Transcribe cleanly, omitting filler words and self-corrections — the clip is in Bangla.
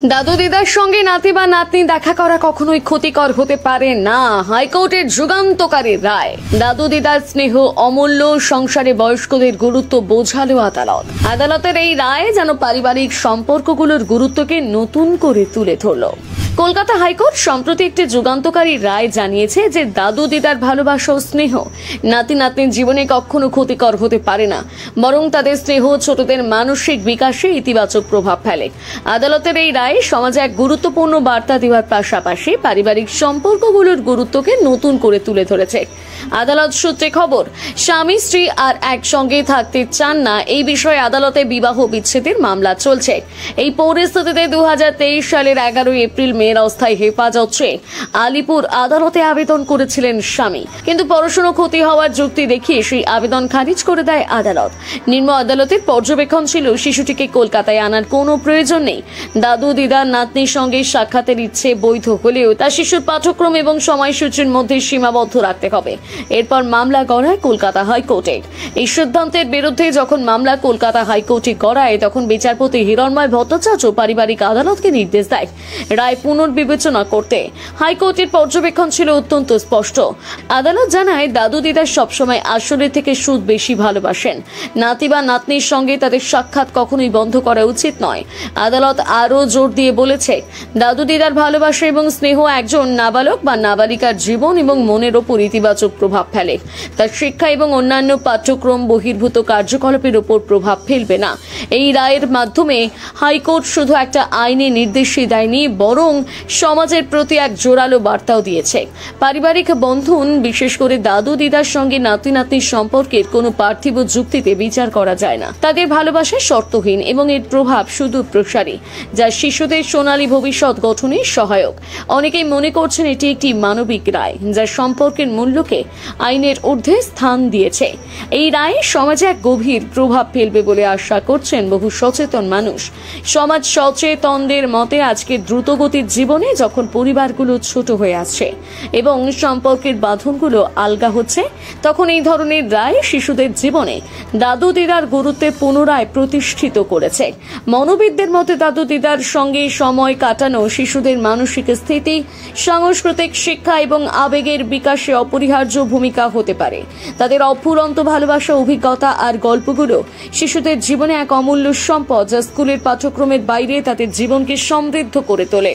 দাদু দিদার সঙ্গে নাতি বা নাতনি দেখা করা কখনোই ক্ষতিকর হতে পারে না। হাইকোর্টের যুগান্তকারী রায়। দাদু দিদার স্নেহ অমূল্য, সংসারে বয়স্কদের গুরুত্ব বোঝালো আদালত। আদালতের এই রায় যেন পারিবারিক সম্পর্কগুলোর গুরুত্বকে নতুন করে তুলে ধরল। কলকাতা হাইকোর্ট সম্প্রতি একটি যুগান্তকারী রায় জানিয়েছে যে দাদু দিদার ভালোবাসা ও স্নেহ নাতি নাতনির জীবনে কখনো ক্ষতিকর হতে পারে না, বরং তাদের স্নেহ ছোটদের মানসিক বিকাশে ইতিবাচক প্রভাব ফেলে। আদালতের এই রায় সমাজে এক গুরুত্বপূর্ণ বার্তা দেওয়ার পাশাপাশি পারিবারিক সম্পর্কগুলোর গুরুত্বকে নতুন করে তুলে ধরেছে। আদালত সূত্রে খবর, স্বামী স্ত্রী আর একসঙ্গে থাকতে চান না, এই বিষয়ে আদালতে বিবাহ বিচ্ছেদের মামলা চলছে। এই পরিস্থিতিতে 2023 সালের 11 এপ্রিল মেয়ের অস্থায়ী হেফাজত চেয়ে আলিপুর আদালতে আবেদন করেছিলেন স্বামী, কিন্তু পড়াশোনা ক্ষতি হওয়ার যুক্তি দেখিয়ে সেই আবেদন খারিজ করে দেয় আদালত। নিম্ন আদালতের পর্যবেক্ষণ ছিল শিশুটিকে কলকাতায় আনার কোনো প্রয়োজন নেই। দাদু দিদার নাতনির সঙ্গে সাক্ষাতের ইচ্ছে বৈধ হলেও তা শিশুর পাঠ্যক্রম এবং সময়সূচির মধ্যে সীমাবদ্ধ রাখতে হবে। এরপর মামলা গড়ায় কলকাতা হাইকোর্টে। এই সিদ্ধান্তের বিরুদ্ধে যখন মামলা কলকাতা হাইকোর্টে গড়ায়, তখন বিচারপতি হিরণময় ভট্টাচার্য পারিবারিক আদালতকে নির্দেশ দেয় রায় পুনর্বিবেচনা করতে। হাইকোর্টের পর্যবেক্ষণ ছিল অত্যন্ত স্পষ্ট। আদালত জানায়, দাদু দিদা সবসময় আসলের থেকে সুদ বেশি ভালোবাসেন। নাতি বা নাতনির সঙ্গে তাদের সাক্ষাৎ কখনোই বন্ধ করা উচিত নয়। আদালত আরও জোর দিয়ে বলেছে, দাদু দিদার ভালোবাসা এবং স্নেহ একজন নাবালক বা নাবালিকার জীবন এবং মনের ওপর ইতিবাচক প্রভাব ফেলে। তার শিক্ষা এবং অন্যান্য পাঠ্যক্রম বহির্ভূত কার্যকলাপের উপর প্রভাব ফেলবে না। এই রায়ের মাধ্যমে হাইকোর্ট শুধু একটা আইনি নির্দেশই দেয়নি, বরং সমাজের প্রতি এক জোরালো বার্তাও দিয়েছে। পারিবারিক বন্ধন, বিশেষ করে দাদু দিদার সঙ্গে নাতি নাতনির সম্পর্কের কোনো পার্থিব যুক্তিতে বিচার করা যায় না। তাদের ভালোবাসা শর্তহীন এবং এর প্রভাব শুধু প্রসারী, যা শিশুদের সোনালী ভবিষ্যৎ গঠনে সহায়ক। অনেকেই মনে করছেন এটি একটি মানবিক রায়, যা সম্পর্কের মূল্যকে আইনের ঊর্ধ্বে স্থান দিয়েছে। এই রায় সমাজে এক গভীর প্রভাব ফেলবে বলে আশা করছেন বহু সচেতন মানুষ। সমাজ সচেতনদের মতে, আজকের দ্রুতগতির জীবনে যখন পরিবারগুলো ছোট হয়ে আসছে এবং সম্পর্কের বাঁধনগুলো আলগা হচ্ছে, তখন এই ধরনের রায় শিশুদের জীবনে দাদু দিদার গুরুত্বে পুনরায় প্রতিষ্ঠিত করেছে। মনোবিদদের মতে, দাদু দিদার সঙ্গে সময় কাটানো শিশুদের মানসিক স্থিতি, সাংস্কৃতিক শিক্ষা এবং আবেগের বিকাশে অপরিহার্য ভূমিকা হতে পারে। তাদের অফুরন্ত ভালোবাসা, অভিজ্ঞতা আর গল্পগুলো শিশুদের জীবনে এক অমূল্য সম্পদ, যা স্কুলের পাঠ্যক্রমের বাইরে তাদের জীবনকে সমৃদ্ধ করে তোলে।